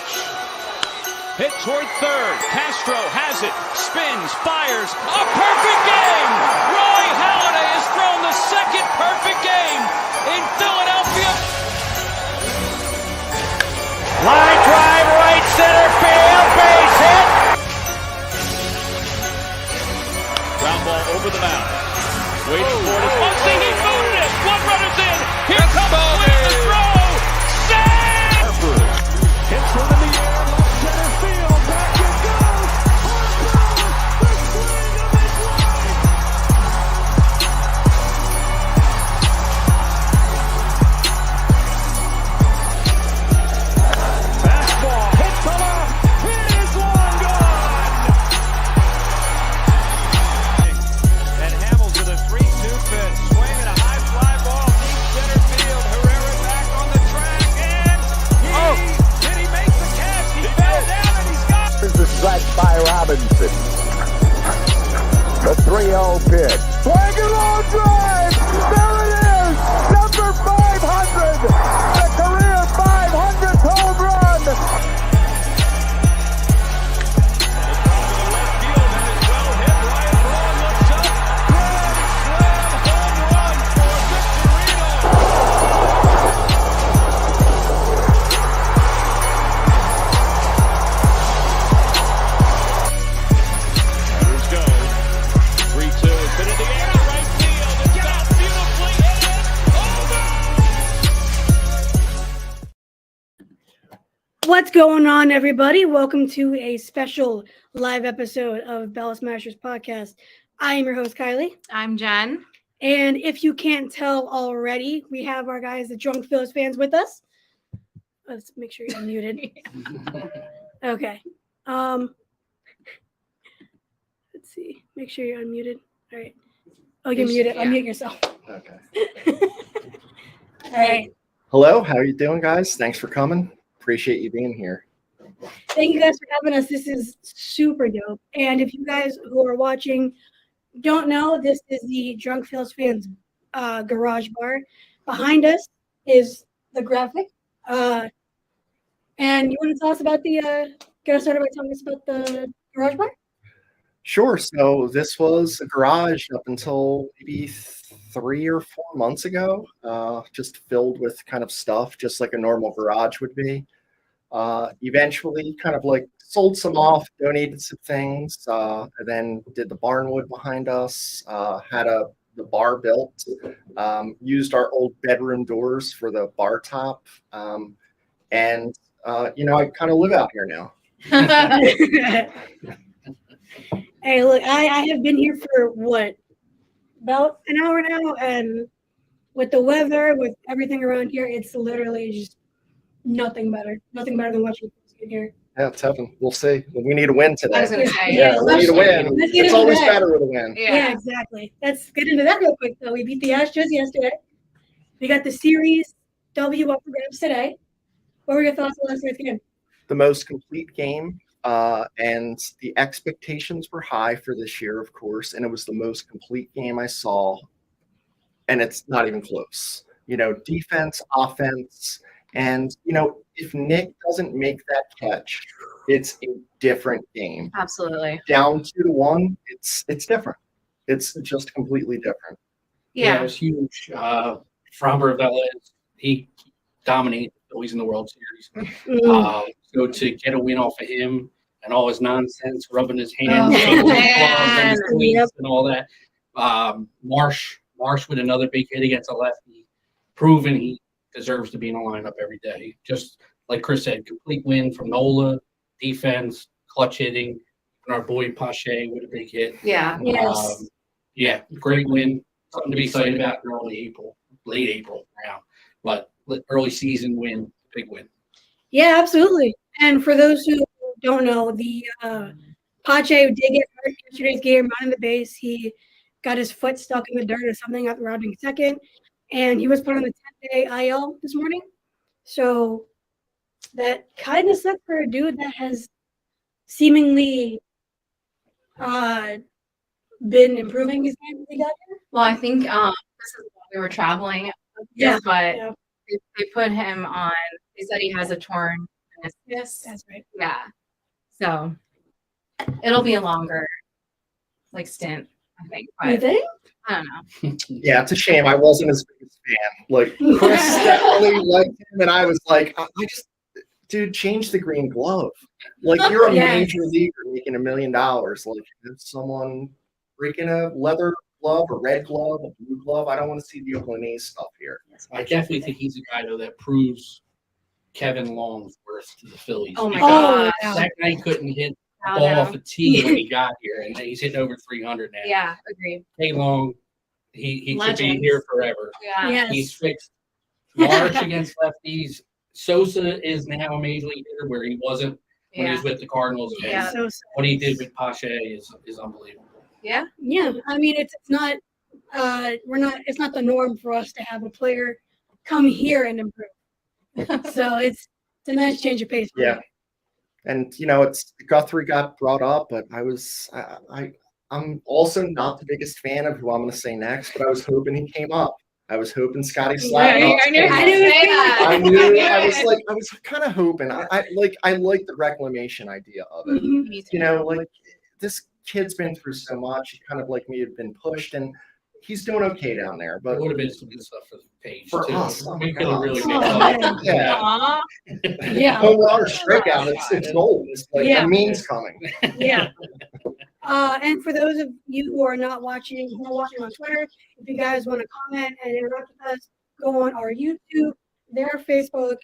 pitch. Hit toward third. Castro has it. Spins, fires. A perfect game! Roy Halladay has thrown the second perfect game in Philadelphia. Line drive, right center field, base hit. Ground ball over the mound. Waiting for it. Muncy, he booted it. One runner's in. Here comes Wynn to throw. Save! Harper hits one in the air, left center field. Back it goes. Harper, the swing of his life. Fastball hits the left. It is long gone. And Hamels with a 3-2 pitch. Swing and a high fly ball deep center field. Herrera back on the track and did he make the catch? He fell down and he's got. Here's the strike by Robinson. The 3-0 pitch. Swing and long drive. There it is. Number 500. The career 500th home run. What's going on, everybody? Welcome to a special live episode of Bella Smashers Podcast. I am your host, Kylie. I'm Jen. And if you can't tell already, we have our guys, the Drunk Phillies fans, with us. Let's make sure you're muted. Okay. Let's see. Make sure you're unmuted. All right. Oh, you're muted. Yeah. Unmute yourself. Okay. All right. Hello, how are you doing, guys? Thanks for coming. Appreciate you being here. Thank you guys for having us. This is super dope. And if you guys who are watching don't know, this is the Drunk Phillies fans garage bar. Behind us is the graphic. And you want to tell us about get us started by telling us about the garage bar? Sure. So this was a garage up until maybe 3 or 4 months ago, just filled with kind of stuff, just like a normal garage would be. Eventually kind of like sold some off, donated some things, and then did the barnwood behind us, had the bar built, used our old bedroom doors for the bar top. And I kind of live out here now. Hey, look, I have been here for about an hour now, and with the weather, with everything around here, it's literally just nothing better than watching in here. Yeah, it's heaven. We'll see. We need a win today. I was going to say, Yeah, we need a win. It's always better with a win. Yeah, exactly. Let's get into that real quick, though. We beat the Astros yesterday. We got the series W up for grabs today. What were your thoughts on last night's game? The most complete game, and the expectations were high for this year, of course, and it was the most complete game I saw, and it's not even close. Defense, offense, and, if Nick doesn't make that catch, it's a different game. absolutely. Down 2-1, it's different. It's just completely different. Yeah. It was huge. Framber Velez, he dominated the Phillies in the World Series. So to get a win off of him and all his nonsense, rubbing his hands, and his cleats and all that. Marsh with another big hit against a lefty, proving he deserves to be in the lineup every day. Just like Chris said, complete win from Nola, defense, clutch hitting, and our boy Pache with a big hit. Yeah. Yes. Great win. Something to be excited about in late April now. But early season win, big win. Yeah, absolutely. And for those who don't know, the Pache did get hurt yesterday's game running the base. He got his foot stuck in the dirt or something at the rounding second, and he was put on the 10-day IL this morning. So that kind of sucks for a dude that has seemingly been improving his game. Well, I think this is when we were traveling. Yeah. But they put him on. They said he has a torn meniscus. That's right. Yeah. So it'll be a longer stint, I think. You But think? I don't know. Yeah, it's a shame. I wasn't his biggest fan. Like Chris definitely liked him, and I was like, I just, dude, change the green glove. Like you're a Yes. major leaguer making $1 million. Like if someone breaking a leather glove, a red glove, a blue glove, I don't want to see the Oakland A's stuff here. I definitely think he's a guy though that proves Kevin Long's worth to the Phillies. Oh my because God. yeah. that guy couldn't hit a Oh, ball no. off a tee when he got here, and he's hitting over 300 now. Yeah, agreed. Hey Long, he should be Legends. here forever. Yeah. Yes. He's fixed March against lefties. Sosa is now a major league hitter where he wasn't when he Yeah. was with the Cardinals. And Yeah. So what he did with Pache is unbelievable. Yeah. yeah, I mean it's not it's not the norm for us to have a player come here and improve. So it's a nice change of pace. For Yeah. him. And it's Guthrie got brought up, but I'm also not the biggest fan of who I'm going to say next, but I was hoping he came up. I was hoping Scotty Slack. I knew I knew it. say that. I knew. I it. was kind of hoping. I like the reclamation idea of it. Mhm. Me too. Like this kid's been through so much. He kind of like me had been pushed, and he's doing okay down there. It But would have been some good stuff for the page For too. us, oh We my could have God. really Oh, made man. up. yeah, Aw. Yeah. home run or strikeout, it's gold. It's like Yeah. a meme's coming. Yeah. And for those of you who are not watching, who are watching on Twitter, if you guys want to comment and interact with us, go on our YouTube, their Facebook,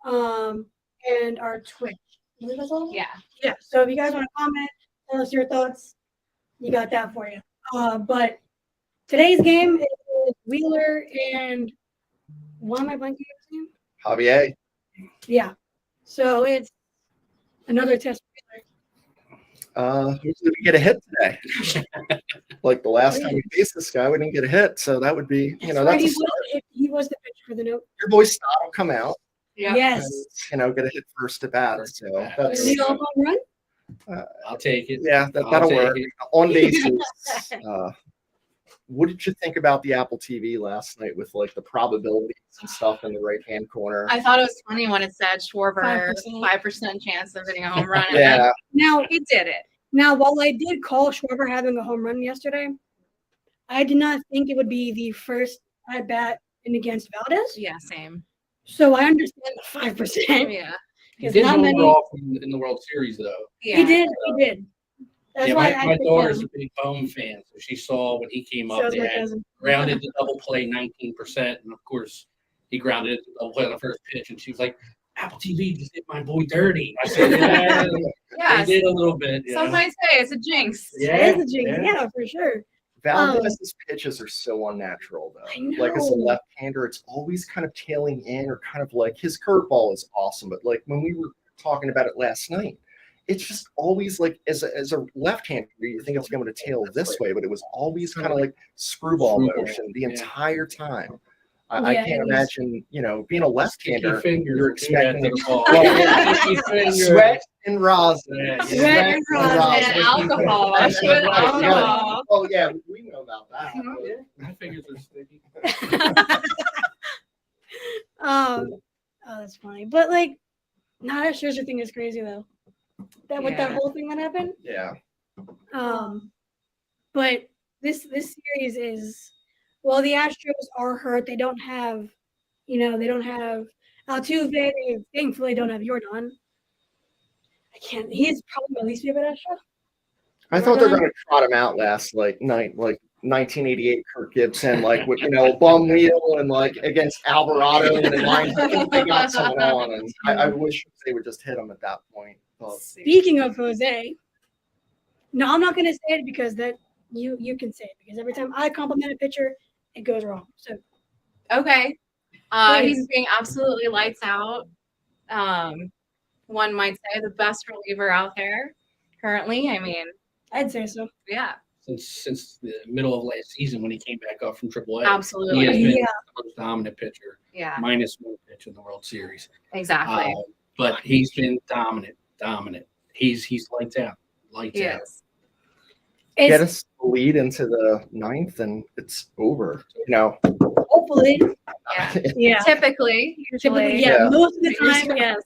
and our Twitch. I believe that's all? Yeah. Yeah. So if you guys want to comment, tell us your thoughts, you got that for you. But today's game is Wheeler and why am I blanking on his name? Javier. Yeah. So it's another test. Hopefully we get a hit today. Like the last time we faced this guy, we didn't get a hit, so that would be, Right, that's a he was the pitcher for the note. your boy Stott will come out Yeah. Yes. and, get a hit first at bat. First So at bat. that's Is he all home run? I'll take it. yeah, I'll that'll take work. it. On bases. What did you think about the Apple TV last night with like the probabilities and stuff in the right hand corner? I thought it was funny when it said Schwarber 5%. 5% chance of hitting a home run. And Yeah, Now, he did it. while I did call Schwarber having a home run yesterday, I did not think it would be the first at bat in against Valdez. Yeah, same. So I understand the 5%. Yeah. He Because did not hold many. off in the World Series though. Yeah. He did. That's Yeah, why my I picked daughter's him. a big Bone fan, so she saw when he came up, So they my had cousin. grounded the double play 19%, and of course he grounded it to double play on the first pitch, and she was like, "Apple TV just hit my boy dirty." I said, "Yeah, Yes. they did a little bit." You know? Some might say it's a jinx. Yeah, It is a jinx. yeah. Yeah, for sure. Valdez's pitches are so unnatural though. I Like as a know. left-hander, it's always kind of tailing in or kind of like his curveball is awesome, but like when we were talking about it last night, it's just always like as a left-hander, you think it's going to tail this way, but it was always kind of like screwball motion the entire time. I Yeah, can't it was- imagine, being a left-hander, Sticky fingers you're to that expecting to the ball. Well, Sticky fingers. sweat and rosin. Yeah, Sweat and rosin. And alcohol. That's With right, yeah. alcohol. Oh yeah, we know about that. My fingers are sticky. Oh, that's funny. But like, that Scherzer thing is crazy though. That with that Yeah. whole thing that happened. Yeah. But this series is, well, the Astros are hurt. They don't have, Altuve. They thankfully don't have Jordan. He's probably my least favorite Astro. I thought they were going to trot him out last night, like 1988 Kirk Gibson, like with bum wheel and like against Alvarado in the ninth. I think they got someone on, and I wish they would just hit him at that point. But Speaking of Jose, no, I'm not going to say it because that you can say it because every time I compliment a pitcher, it goes wrong. So Okay. Please. He's being absolutely lights out. One might say the best reliever out there currently. I mean, I'd say so. yeah, Since the middle of last season when he came back up from AAA, absolutely. he has been Yeah. the most dominant pitcher, Yeah, minus one pitch in the World Series. exactly. But he's been dominant. He's lights out. Lights out. Yes. get It's us the lead into the ninth, and it's over. hopefully, Yeah. yeah. Typically, usually. Typically, yeah. Yeah. Most of the time, yes.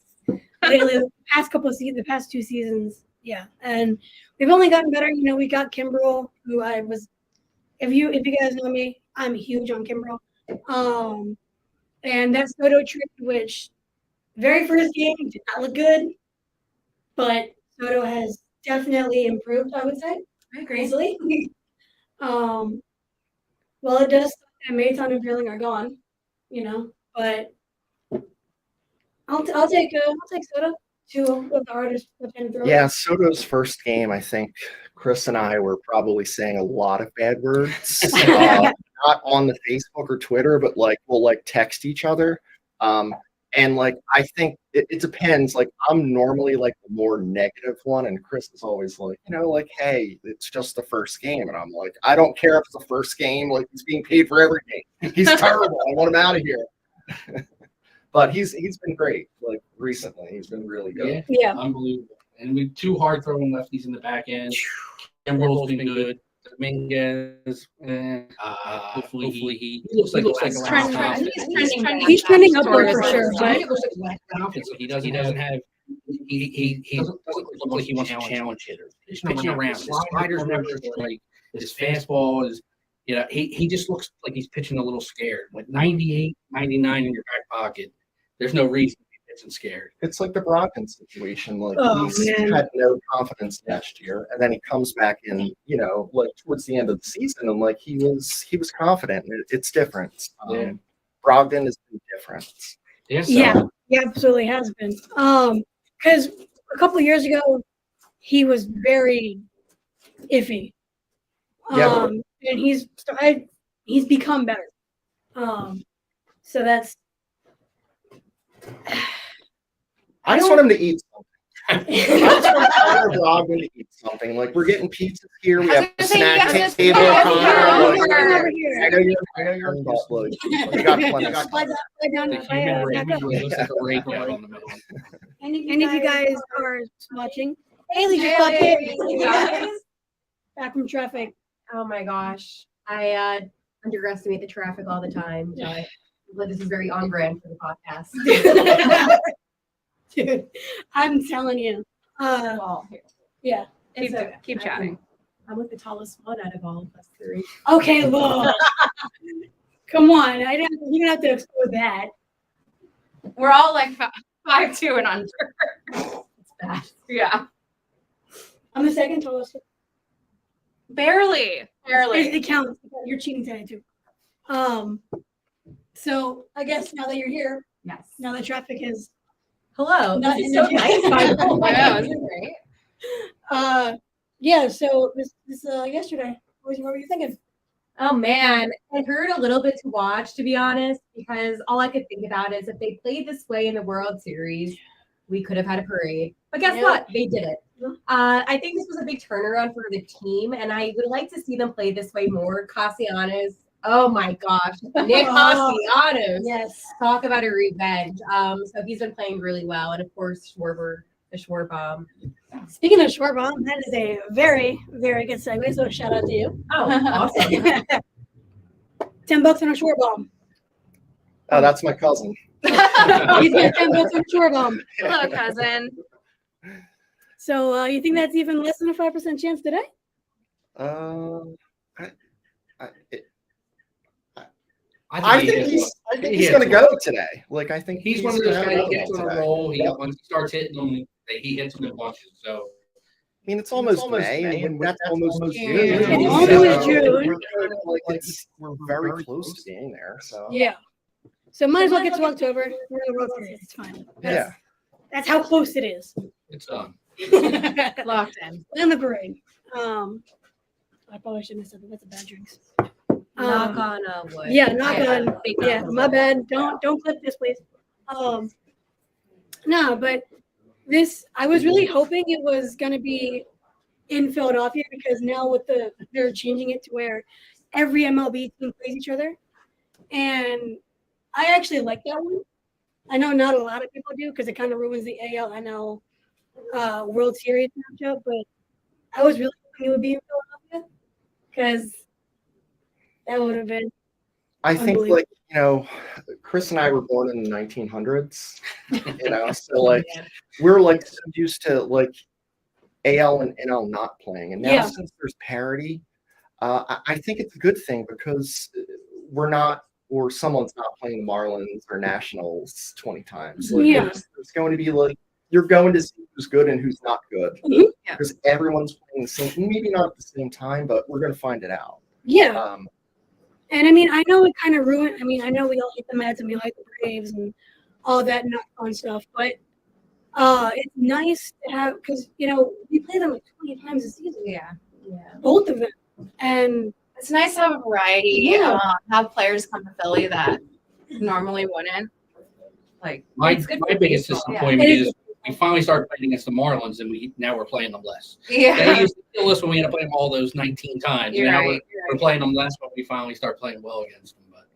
lately, the past couple of seasons, the past 2 seasons. Yeah, and we've only gotten better. We got Kimbrel, who I was. If you guys know me, I'm huge on Kimbrel. And that Soto trade, which very first game did not look good, but Soto has definitely improved, I would say. I agree. Easily. Well, it does suck that Maton and Pearling are gone, but I'll take Soto. 2 of the hardest left-handed throwers. Yeah, Soto's first game, I think Chris and I were probably saying a lot of bad words, not on the Facebook or Twitter, but we'll text each other. And I think it depends. I'm normally the more negative one, and Chris is always hey, it's just the first game, and I'm like, I don't care if it's the first game. He's being paid for every game. He's terrible. I want him out of here. But he's been great. Recently, he's been really good. Yeah. Unbelievable. And with 2 hard throwing lefties in the back end, Kimbrel's been good. Dominguez, hopefully he looks like He's trending. He's trending upward for sure. But He looks like confidence. He doesn't have. He doesn't look like he wants to challenge hitters. He's pitching around. His slider's never his fastball is. He just looks like he's pitching a little scared. 98, 99 in your back pocket. There's no reason to be pitching scared. It's like the Brogdon situation. He's man. had no confidence last year, and then he comes back in, towards the end of the season, and he was confident. It's different. Brogdon has been different. Yeah, he absolutely has been. Because a couple of years ago, he was very iffy. And he's become better. So that's. I just want him to eat something. I just want Tyler Brogdon to eat something. We're getting pizzas here. We have a snack table. I know you're involved. We got plenty. The human race looks like a breakdown in the middle. And if you guys are watching, Haley just got hit. Back from traffic. Oh my gosh. I underestimate the traffic all the time. But this is very on brand for the podcast. Dude, I'm telling you. Yeah. Keep chatting. I'm like the tallest one out of all of us 3. Okay, well, come on. You don't have to expose that. We're all 5'2" and under. It's bad. Yeah. I'm the second tallest. Barely. It counts. You're cheating today too. So I guess now that you're here, Yes. now that traffic is Hello. not This in is so the- nice. Yeah, isn't it great? yeah. So this yesterday, what were you thinking? Oh man, I heard a little bit to watch, to be honest, because all I could think about is if they played this way in the World Series, we could have had a parade. But guess what? They did it. I think this was a big turnaround for the team, and I would like to see them play this way more. Castellanos, oh my gosh, Nick Castellanos. Yes. Talk about a revenge. So he's been playing really well, and of course Schwarber, the Schwarbomb. Speaking of Schwarbomb, that is a very, very good segue. So shout out to you. Oh, awesome. $10 on a Schwarbomb. Oh, that's my cousin. He's got $10 on a Schwarbomb. Hello, cousin. So you think that's even less than a 5% chance today? I think he's going to go today. I think He's one of those guys that gets on a roll. Once he starts hitting them, he hits them in bunches. So it's almost May, and that's almost June. It's almost June. We're very close to being there. So Yeah. So might as well get to October. We're in the World Series. It's fine. That's how close it is. it's done. Locked in. And the parade. I probably shouldn't have said that. That's a bad drink. Knock on wood. Yeah, knock on. Big Yeah, knock. my bad. Don't clip this, please. No, but this I was really hoping it was gonna be in Philadelphia because now with they're changing it to where every MLB team plays each other, and I actually like that one. I know not a lot of people do because it kind of ruins the AL NL World Series matchup, but I was really hoping it would be in Philadelphia because that would have been. I think Chris and I were born in the 1900s, so like we're like so used to like AL and NL not playing, and now since there's parity, I think it's a good thing because we're not, or someone's not playing the Marlins or Nationals 20 times. Like, there's going to be like you're going to see who's good and who's not good because everyone's playing the same, maybe not at the same time, but we're going to find it out. Yeah. And I mean, I know it kind of ruined. I mean, I know we all hate the Mets and we like the Braves and all that not fun stuff, but it's nice to have because we play them like 20 times a season. Yeah. Both of them, and it's nice to have a variety. Have players come to Philly that normally wouldn't. Like my biggest disappointment is we finally started playing against the Marlins, and now we're playing them less. Yeah, they used to kill us when we had to play them all those 19 times. Now we're playing them less, but we finally start playing well against them. But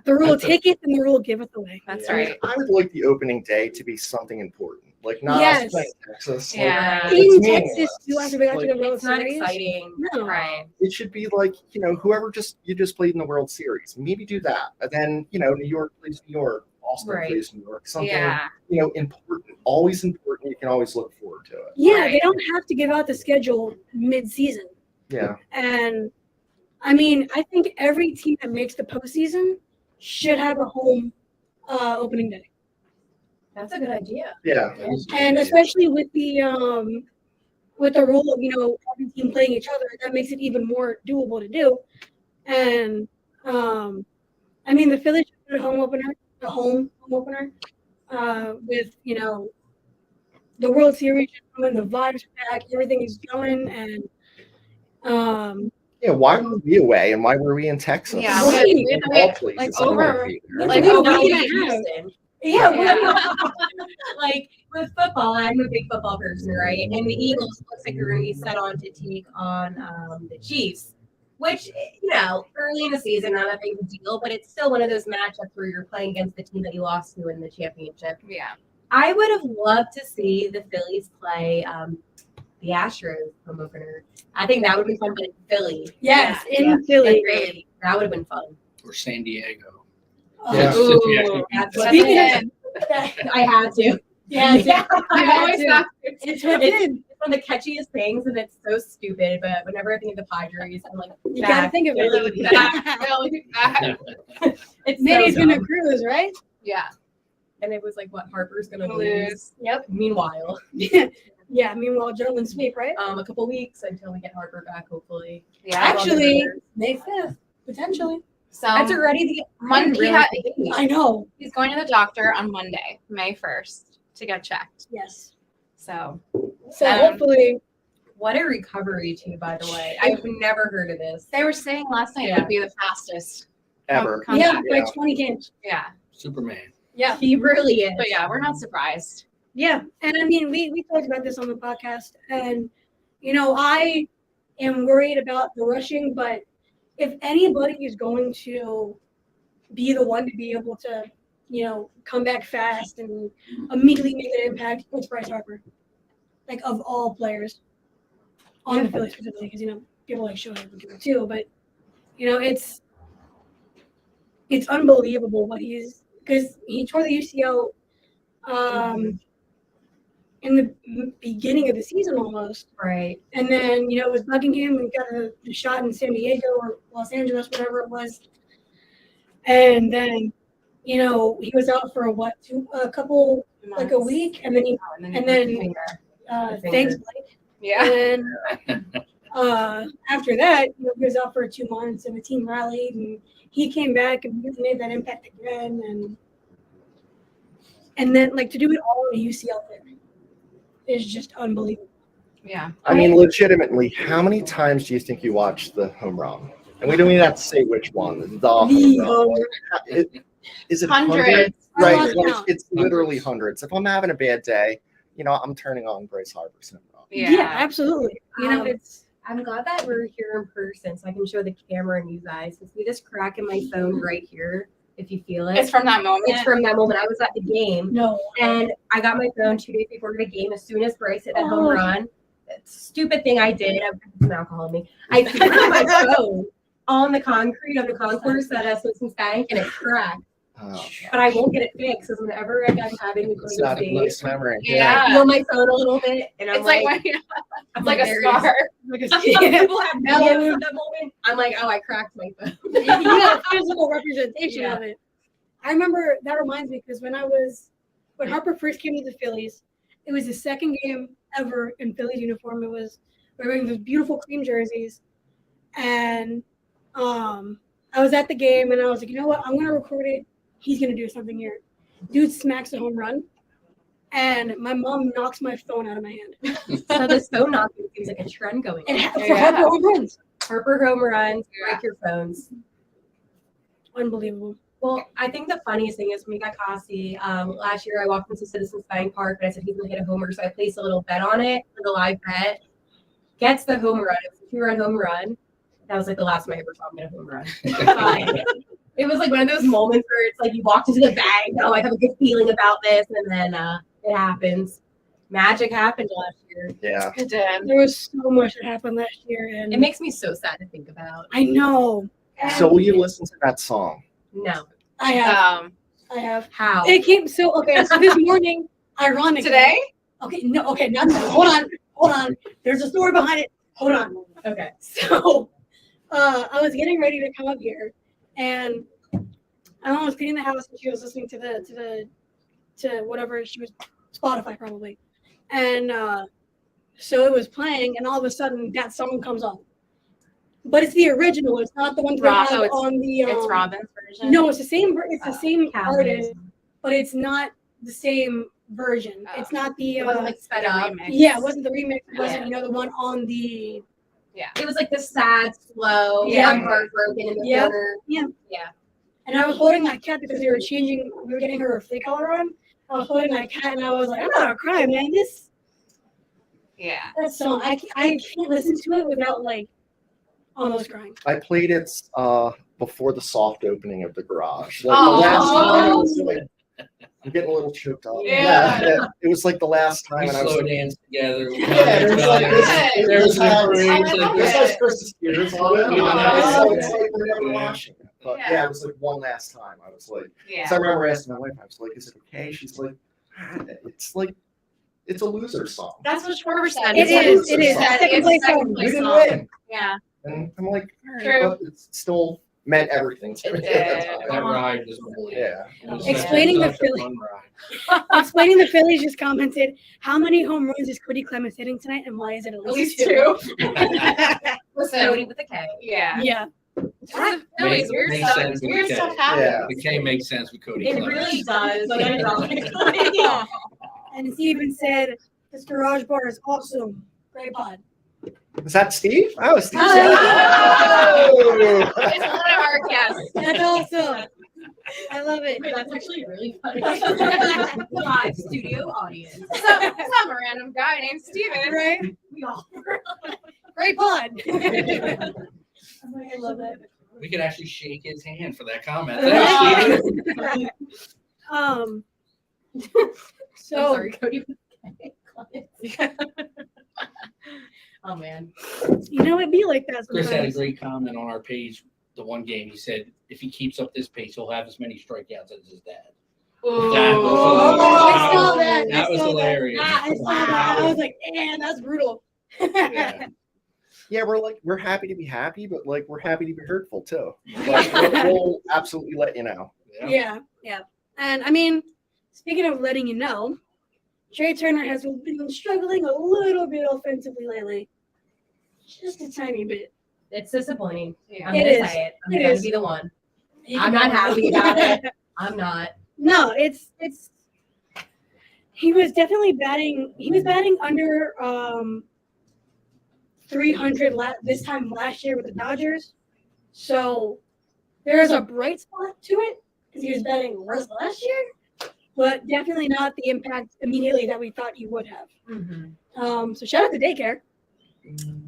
the rule take it and the rule give it away. That's right. I would like the opening day to be something important, like not us playing Texas. Yeah, in Texas, you have to be after the World It's not Series. exciting. No. Right. It should be like whoever you just played in the World Series, maybe do that, and then New York plays New York. Boston plays New York. Something important, always important. You can always look forward to it. Yeah, they don't have to give out the schedule mid-season. Yeah, and I mean, I think every team that makes the postseason should have a home opening day. That's a good idea. Yeah, and especially with the rule of every team playing each other, that makes it even more doable to do. And I mean, the Phillies should put a home opener. The home opener with the World Series coming, the vibes back, everything is going, and why were we away and why were we in Texas? Yeah, like with football, I'm a big football person, right? And the Eagles looks like they're going to be set on to take on the Chiefs. Which, early in the season, not that big of a deal, but it's still one of those matchups where you're playing against the team that you lost to in the championship. Yeah. I would have loved to see the Phillies play the Astros home opener. I think that would be fun, but in Philly. Yes, in Philly. That would have been fun. Or San Diego. Yeah. Speaking of, I had to. Yeah. I always thought it's one of the catchiest things, and it's so stupid. But whenever I think of the Padres, I'm like, you gotta think of it. It's Minnie's so gonna dumb. cruise, right? Yeah. And it was like, what, Harper's gonna lose? Yep. Meanwhile, yeah. Meanwhile, gentlemen sweep, right? a couple weeks until we get Harper back, hopefully. Yeah. Actually, May 5th, potentially. So That's already Monday. I know. He's going to the doctor on Monday, May 1st, to get checked. Yes. So hopefully. What a recovery too, by the way. I've never heard of this. they were saying last night it would be the fastest ever. comeback. Yeah, like 20 games. Yeah. Superman. Yeah. He really is. But yeah, we're not surprised. Yeah. And I mean, we talked about this on the podcast, and I am worried about the rushing, but if anybody is going to be the one to be able to, come back fast and immediately make an impact, it's Bryce Harper. Like, of all players on the Phillies specifically, because, people like Shohei would do it too, but, it's unbelievable what because he tore the UCL in the beginning of the season almost. Right. And then, it was bugging him. We got a shot in San Diego or Los Angeles, whatever it was. And then, he was out for a couple, like a week. And then thanks, Blake. Yeah. And after that, he was out for 2 months and the team rallied and he came back and made that impact again. And then, like, to do it all in a UCL there is just unbelievable. Yeah. I mean, legitimately, how many times do you think you watched the home run? And we don't even have to say which one. The home run. Is it Hundreds? Right. Like, it's literally hundreds. If I'm having a bad day, I'm turning on Bryce Harper's home run. Yeah, absolutely. I'm glad that we're here in person, so I can show the camera and you guys. See this crack in my phone right here, if you feel it. It's from that moment. It's from that moment. I was at the game. No. And I got my phone 2 days before the game. As soon as Bryce hit that home run, stupid thing I did. I put some alcohol in me. I threw my phone on the concrete of the concourse at Smithson's Bank, and it cracked. But I won't get it fixed because whenever I'm having It's not a state, nice memory. I feel my phone a little bit, and I'm It's like when I'm it's like a there it scar. is. People have no idea at that moment. I'm like, oh, I cracked my phone. You got a physical representation Yeah. of it. I remember that reminds me because when Harper first came to the Phillies, it was the second game ever in Phillies uniform. We were wearing those beautiful cream jerseys, and I was at the game and I was like, you know what? I'm gonna record it. He's gonna do something here. Dude smacks a home run, and my mom knocks my phone out of my hand. So this phone knocking seems like a trend going on. For Harper home runs. Harper home runs, break your phones. Unbelievable. Well, I think the funniest thing is when we got Cassie, last year I walked into Citizens Bank Park and I said he's going to hit a homer. So I placed a little bet on it, like a live bet. Gets the home run. It was a 2-run home run. That was like the last time I ever saw him get a home run. It was like one of those moments where it's like you walked into the bank. Oh, I have a good feeling about this. And then it happens. Magic happened last year. Yeah. It did. There was so much that happened last year, and It makes me so sad to think about. I know. So will you listen to that song? No. I have. How? It came so this morning, ironically. Today? Okay, no, okay, not hold on. There's a story behind it. Hold on. Okay. So I was getting ready to come up here, and my mom was cleaning the house and she was listening to whatever she was, Spotify probably. And so it was playing, and all of a sudden that song comes on. But it's the original. It's not the one that had on the. It's Robin's version. No, it's the same. It's the same Calvin. artist, but it's not the same version. Oh. It's not the. It wasn't like sped up. remix. Yeah, it wasn't the remix. It wasn't the one on the. It was like the sad, slow, Yeah. I'm heartbroken in the Yeah. corner. Yeah. Yeah. And I was holding my cat because we were getting her flea collar on. I was holding my cat and I was like, I'm not gonna cry, man. Yeah. That song, I can't listen to it without like almost crying. I played it before the soft opening of the garage. Oh. The last time I was like, I'm getting a little choked up. Yeah. It was like the last time, We and I was slow like, dance together. there's Good. Christmas Spears on it. Yeah. It's like we're never watching it. But yeah, it was like one last time. I was like, Yeah. so I remember asking my wife, I was like, is it okay? She's like, it's a loser song. That's what Schwarber said. It is. It is. Second Second place second song. You place didn't song. win. Yeah. And I'm like, all right, True. but it still meant everything to me It at did. the That time. ride was brilliant. Yeah. It was Explaining the such a fun ride. Explaining the Phillies just commented, how many home runs is Cody Clemens hitting tonight, and why is it At least two. Cody Listen. with a K. Yeah. Yeah. The Phillies, weird Makes stuff. sense with Weird K. stuff happens. Yeah. The K makes sense with Cody It Clemens. really does. But ironically. And he even said, this garage bar is awesome. Great pod. Is that Steve? Oh, Steve. It's one of our guests. That's awesome. I love it. That's actually really funny. Live studio audience. Some random guy named Steven. Right? We all Great pod. I love that. We could actually shake his hand for that comment. Right. Thanks, Steven. So I'm sorry, Cody with a K. Oh man. you know it'd be like that Chris had a sometimes. great comment on our page the one game. He said, if he keeps up this pace, he'll have as many strikeouts as his dad. Ooh. That was Oh, I saw that. That I was saw hilarious. I saw that. I was like, man, that's brutal. Yeah. Yeah, we're happy to be happy, but like we're happy to be hurtful too. Like, we'll absolutely let you know. Yeah. And I mean, speaking of letting you know, Trey Turner has been struggling a little bit offensively lately. Just a tiny bit. It's disappointing. Yeah. I'm It gonna is. say it. I'm It gonna is. be the one. I'm not happy about it. I'm not. No, it's he was definitely batting. He was batting under 300 this time last year with the Dodgers. So there is a bright spot to it because he was batting worse last year, but definitely not the impact immediately that we thought he would have. So shout out to Daycare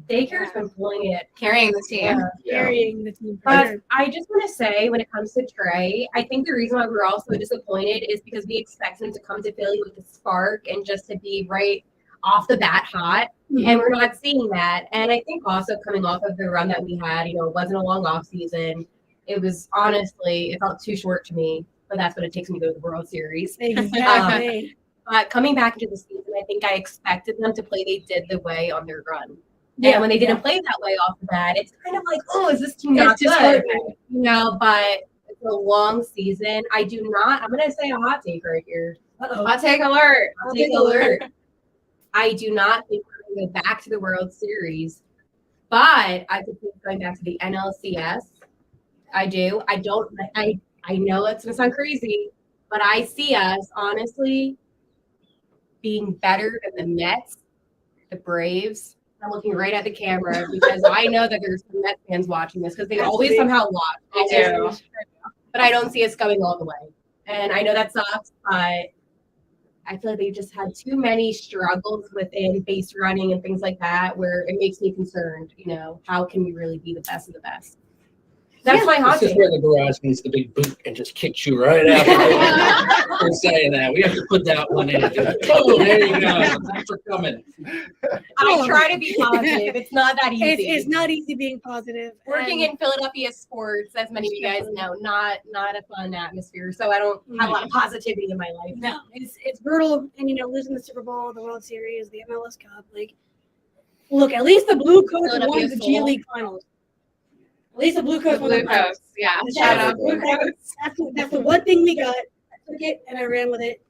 Daycare's been pulling it. Carrying the team. carrying the team. for But sure. I just want to say, when it comes to Trey, I think the reason why we're all so disappointed is because we expect him to come to Philly with a spark and just to be right off the bat hot, and we're not seeing that. And I think also coming off of the run that we had, it wasn't a long off season. It was honestly, it felt too short to me. but that's what it takes me to go to the World Series. Exactly. But coming back into the season, I think I expected them to play they did the way on their run. Yeah, And when they didn't play that way off the bat, it's kind of like, oh, is this team It's not good? disheartening. But it's a long season. I'm going to say a hot take right here. Hot take alert. Hot take alert. I do not think we're going to go back to the World Series, but I could think going back to the NLCS. I do. I know it's going to sound crazy, but I see us honestly being better than the Mets, the Braves. I'm looking right at the camera because I know that there's some Mets fans watching this because they always somehow watch. They do. But I don't see us going all the way. And I know that sucks, but I feel like they just had too many struggles within base running and things like that where it makes me concerned, how can we really be the best of the best? That's my hot This is take. where the garage needs the big boot and just kicks you right out. For saying that. We have to put that one in. Oh, there you go. Thanks for coming. I try to be positive. It's not that easy. It's not easy being positive. Working in Philadelphia sports, as many of you guys know, not a fun atmosphere. So I don't have a lot of positivity in my life. No, it's brutal. And, losing the Super Bowl, the World Series, the MLS Cup. Like, look, at least the Blue Coats won the G League Finals. At least the Blue Coats won the finals. Yeah. Shout out Blue Coats. That's the one thing we got. I took it and I ran with it.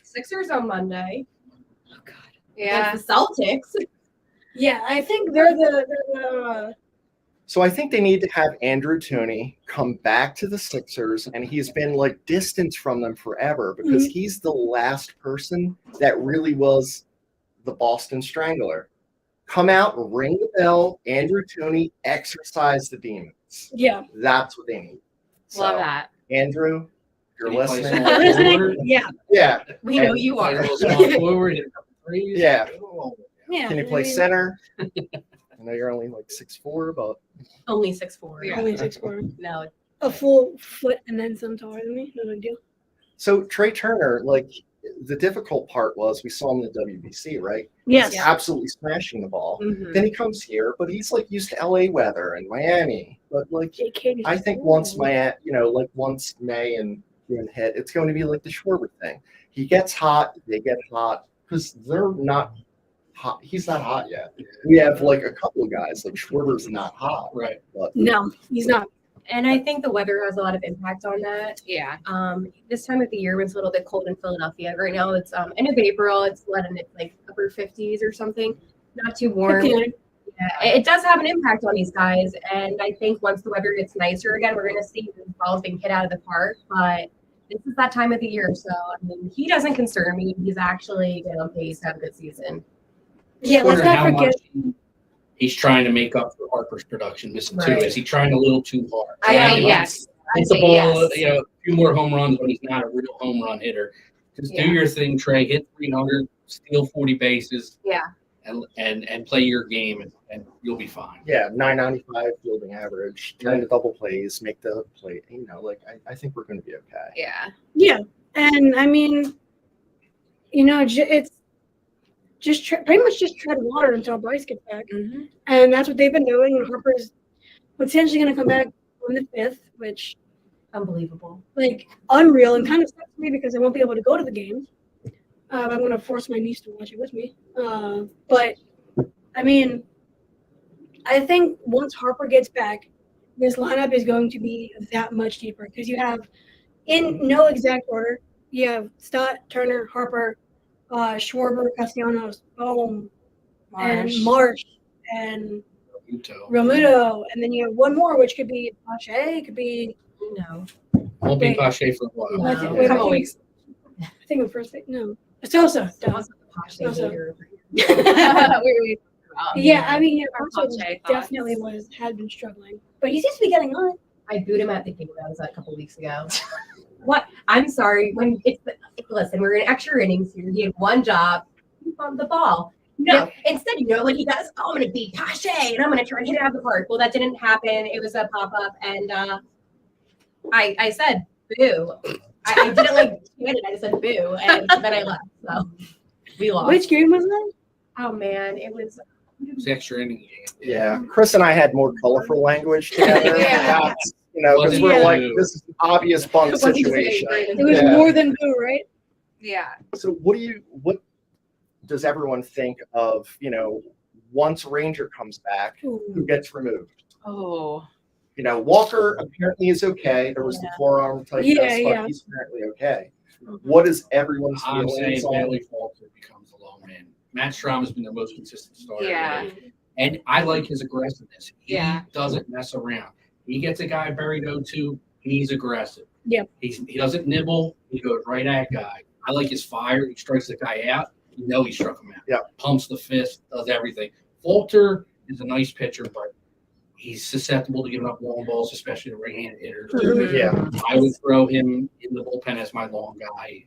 Sixers on Monday. Oh God. Yeah. Against the Celtics. Yeah, I think they're the So I think they need to have Andrew Tooney come back to the Sixers, and he's been like distanced from them forever because he's the last person that really was the Boston Strangler. Come out, ring the bell, Andrew Tooney, exercise the demons. Yeah. That's what they need. Love that. Andrew, you're Can you play listening. small forward? Yeah. Yeah. We know you Play a are. little small forward, hit a couple threes. Yeah. Yeah. Can you play center? I know you're only like 6'4", but Only 6'4". Yeah. Only 6'4". No. A full foot and then some taller than me. No big deal. so Trey Turner, like the difficult part was we saw him in the WBC, right? Yes. He's absolutely smashing the ball. Mhm. Then he comes here, but he's like used to LA weather and Miami. But like JK I think once once May and June hit, it's going to be like the Schwarber thing. He gets hot, they get hot because they're not hot. He's not hot yet. We have like a couple of guys like Schwarber's not hot, Right. but No, he's not. And I think the weather has a lot of impact on that. Yeah. This time of the year when it's a little bit cold in Philadelphia. Right now it's end of April. It's like upper 50s or something. Not too warm. 59. Yeah, it does have an impact on these guys. And I think once the weather gets nicer again, we're going to see the balls being hit out of the park. But this is that time of the year. So, he doesn't concern me. He's actually on pace to have a good season. Yeah, let's Wonder not how forget. much he's trying to make up for Harper's production missing too. Right. Is he trying a little too hard? Yes. Hit the say ball, yes. a few more home runs, but he's not a real home run hitter. Just do your thing, Trey. Hit 300, steal 40 bases. Yeah. And play your game, and you'll be fine. yeah, 995 fielding average, turn the double plays, make the play. I think we're going to be okay. Yeah. Yeah, and I mean, it's just pretty much just tread water until Bryce gets back, and that's what they've been doing. And Harper's potentially going to come back on the 5th, which Unbelievable. like unreal and kind of sucks me because I won't be able to go to the games. I'm going to force my niece to watch it with me. But I mean, I think once Harper gets back, this lineup is going to be that much deeper because you have, in no exact order, you have Stott, Turner, Harper, Schwarber, Castellanos, Bohm, and Marsh, and Realmuto, and then you have one more, which could be Pache, could be No. Won't be Wait. Pache for a while. I No. think- wait, I Couple think- weeks. I think of first base. No, Sosa. That was a Pache Sosa. hater. Yeah, I mean, Our Sosa Pache definitely had been struggling, but he seems to be getting on. I booed him at the game that was a couple weeks ago. What? I'm sorry. Listen, we're in extra innings here. He had one job. He bumped the ball. No. Instead, what he does? Oh, I'm going to beat Pache, and I'm going to try and hit it out of the park. Well, that didn't happen. It was a pop-up, and I said, boo. I didn't tweet it. I just said boo, and then I left. So we lost. Which game was that? Oh, man. It was It's extra inning game. Yeah, Chris and I had more colorful language together. Yeah. You know, because we're Yeah. like, this is an obvious bunt Wasn't situation. It was Yeah. more than boo, right? Yeah. So what does everyone think of, once Ranger comes back, who gets removed? Oh. Walker apparently is okay. There was the forearm type Yeah, test, but yeah. he's apparently okay. What is everyone's I'm saying feelings on? Bailey Falter becomes the lone man. Matt Strom has been their most consistent starter. Yeah. And I like his aggressiveness. He Yeah. doesn't mess around. He gets a guy buried 0-2, he's aggressive. Yep. He doesn't nibble. He goes right at guy. I like his fire. He strikes the guy out. You know he struck him out. Yeah. Pumps the fist, does everything. Falter is a nice pitcher, but he's susceptible to giving up long balls, especially to right-handed hitters. Mhm. Yeah. I would throw him in the bullpen as my long guy.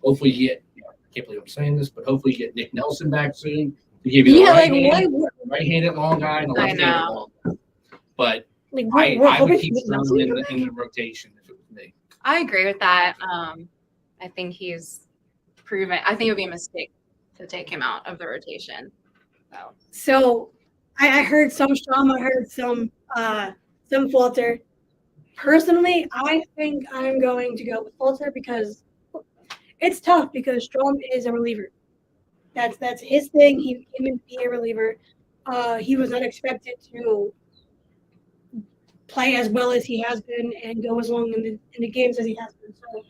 Hopefully you get, I can't believe I'm saying this, but hopefully you get Nick Nelson back soon to give you the right-handed long guy and a I left-handed know. long guy. But Like, I we're would keep hoping Strom in the rotation if it was me. I agree with that. I think he's proven. I think it would be a mistake to take him out of the rotation. So I heard some Strom, I heard some Falter. Personally, I think I'm going to go with Falter because it's tough because Strom is a reliever. That's his thing. He came in to be a reliever. He was not expected to play as well as he has been and go as long in the games as he has been. So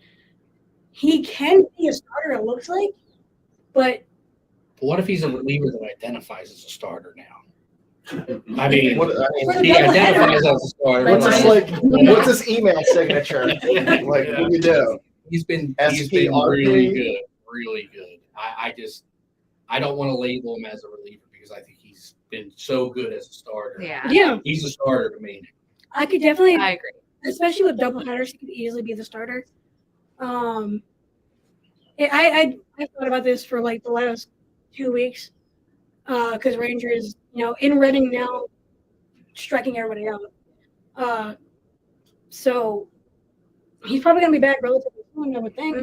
he can be a starter, it looks like, but But what if he's a reliever that identifies as a starter now? I mean, For he the identifies as a starter. What's his email signature? Like, what do you do? He's been SPRP? really good. I don't want to label him as a reliever because I think he's been so good as a starter. Yeah. yeah, He's a starter to me. I could definitely, I agree. especially with doubleheaders, he could easily be the starter. I thought about this for like the last 2 weeks because Rangers, in Reading now, striking everybody out. So he's probably gonna be back relatively soon, I would think.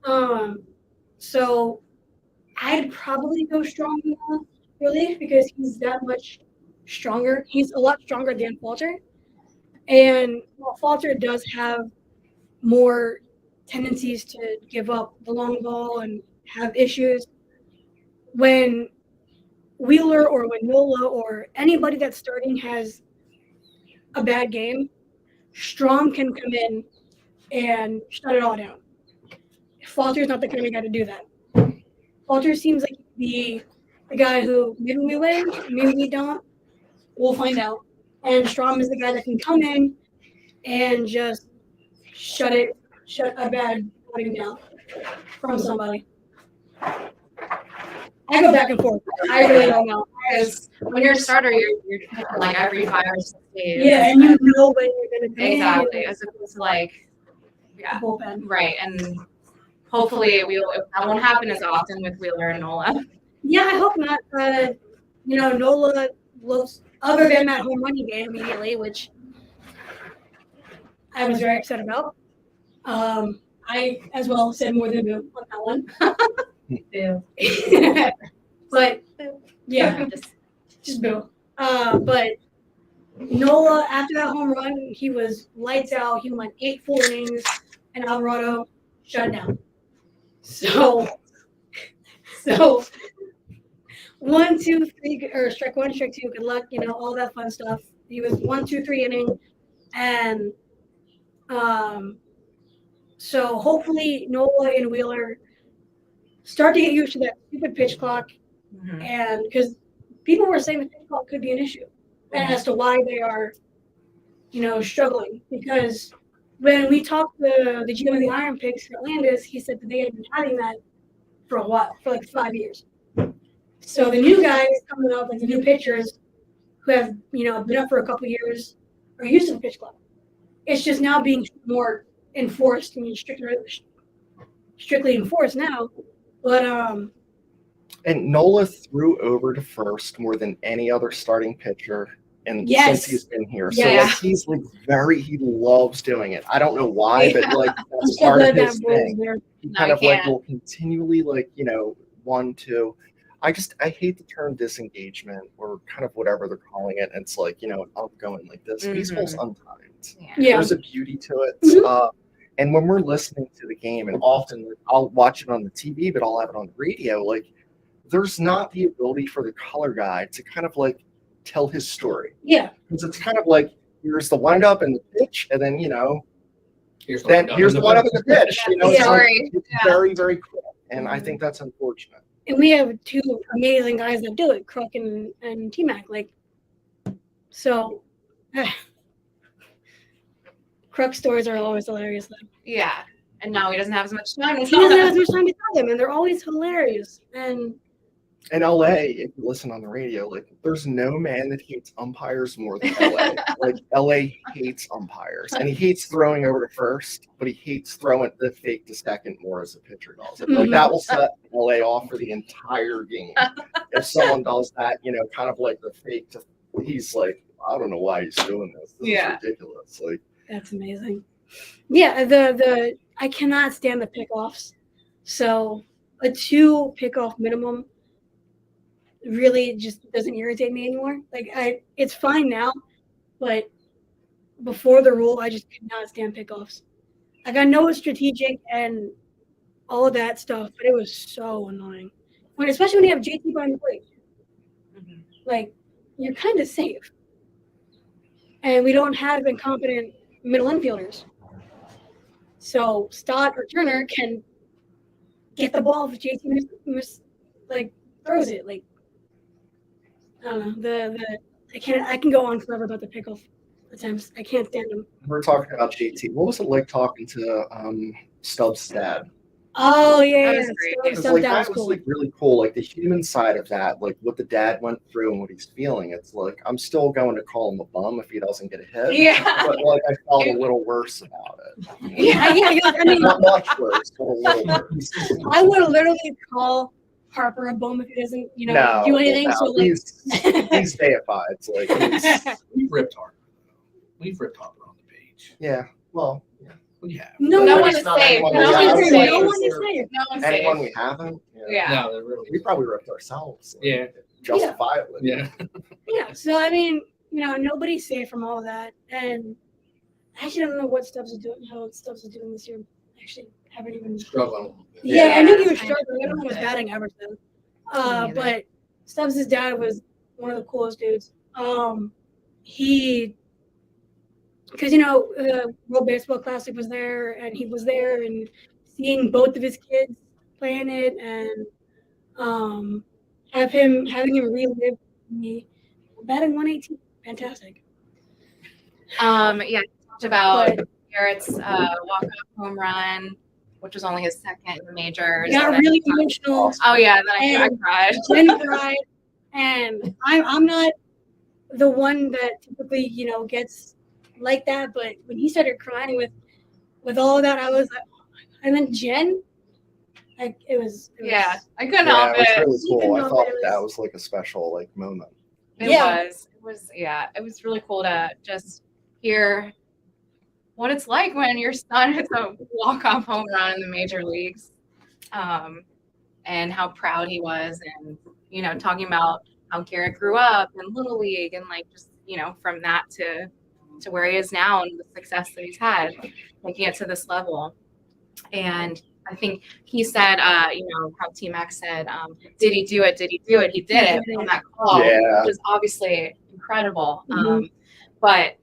Mhm. So I'd probably go strong in the relief because he's that much stronger. He's a lot stronger than Falter. And while Falter does have more tendencies to give up the long ball and have issues, when Wheeler or when Nola or anybody that's starting has a bad game, Strom can come in and shut it all down. Falter's not the kind of guy to do that. Falter seems like the guy who maybe we win, maybe we don't. We'll find out. And Strom is the guy that can come in and just shut a bad outing down from somebody. I go back and forth. I really don't know. Because when you're a starter, you're like every 5 or 6 days. Yeah, and you know when you're going to come Exactly. As opposed to like, yeah, bullpen. right. And hopefully that won't happen as often with Wheeler and Nola. Yeah, I hope not. Nola looks, other than that home run he gave immediately, which I was very upset about. I, as well, said more than boo on that one. But, yeah, just boo. But Nola, after that home run, he was lights out. He went 8 full innings, and Alvarado shut down. So 1, 2, 3, or strike 1, strike 2, good luck, all that fun stuff. He was 1, 2, 3 inning, and so hopefully Nola and Wheeler start to get used to that stupid pitch clock, and because people were saying the pitch clock could be an issue as to why they are, struggling. Because when we talked to the GM of the Iron Pigs for Landis, he said that they had been having that for a while, for like 5 years. So the new guys coming up, like the new pitchers who have, been up for a couple of years, are used to the pitch clock. It's just now being more enforced and strictly enforced now. But And Nola threw over to first more than any other starting pitcher since he's been here. So he's like he loves doing it. I don't know why, but like that's part of his thing. He kind of will continually 1, 2. I hate the term disengagement or kind of whatever they're calling it. And it's like, I'm going like this. Baseball's untimed. Yeah. There's a beauty to it. Mhm. And when we're listening to the game, and often I'll watch it on the TV, but I'll have it on the radio, like there's not the ability for the color guy to kind of like tell his story. Yeah. Because it's kind of like here's the windup and the pitch, and then Here's the windup and the pitch. It's, Story. it's very, very quick. And I think that's unfortunate. And we have two amazing guys that do it, Crook and T-Mac. Like, so Crook stories are always hilarious, though. Yeah. And now he doesn't have as much time to He tell doesn't have them. as much time to tell them, and they're always hilarious. And In LA, if you listen on the radio, like there's no man that hates umpires more than LA. Like LA hates umpires, and he hates throwing over to first, but he hates throwing the fake to second more as a pitcher does. Like that will set LA off for the entire game. If someone does that, kind of like the fake to, he's like, I don't know why he's doing this. This is ridiculous. Like that's amazing. Yeah, the I cannot stand the pickoffs. So a 2 pickoff minimum really just doesn't irritate me anymore. Like it's fine now, but before the rule, I just could not stand pickoffs. Like I know it's strategic and all of that stuff, but it was so annoying. Especially when you have JT behind the plate. Like you're kind of safe, and we don't have incompetent middle infielders. So Stott or Turner can get the ball if JT throws it. Like I don't know. I can go on forever about the pickoff attempts. I can't stand them. we're talking about JT. What was it like talking to Stubbs' dad? Oh yeah, That was great. Because like that was like really cool. Like the human side of that, like what the dad went through and what he's feeling. It's like I'm still going to call him a bum if he doesn't get a hit. Yeah. But like I felt a little worse about it. yeah. I mean, Not much worse, but a little worse. I would literally call Harper a bum if he doesn't, do anything. No, So like, he's deified. It's like We've ripped Harper. We've ripped Harper on the page. yeah. Well, yeah. We have. no No one one is is not safe. anyone No we one have. is no safe. one is safe. No one's Anyone safe. we haven't. Yeah. No, they're really. We probably ripped ourselves. Like, Yeah. Justifiably. Yeah. Yeah. So I mean, nobody's safe from all of that, and I actually don't know what Stubbs is doing. How Stubbs is doing this year. I actually haven't even. Struggling a little bit. Yeah, I knew he was Yeah. struggling. I don't know his batting average though. neither. But Stubbs' dad was one of the coolest dudes. Because the World Baseball Classic was there, and he was there, and seeing both of his kids playing it, and having him relive me batting 118, fantastic. Yeah, talked about But Garrett's walk-off home run, which was only his second in the majors. got And then- really emotional. Oh yeah, then I And- cried. Glenn cried, and I'm not the one that typically gets like that, but when he started crying with all of that, I was like, oh my God. And then Jen, like it was Yeah, I couldn't Yeah, help it it. was really cool. I Even thought though it that was- was like a special like moment. It Yeah. was. It was really cool to just hear what it's like when your son hits a walk-off home run in the major leagues, and how proud he was, and talking about how Garrett grew up in Little League, and like just from that to where he is now and the success that he's had, making it to this level. And I think he said, how T-Mac said, did he do it? Did he do it? He did it on that call, Yeah. which is obviously incredible. Mhm. But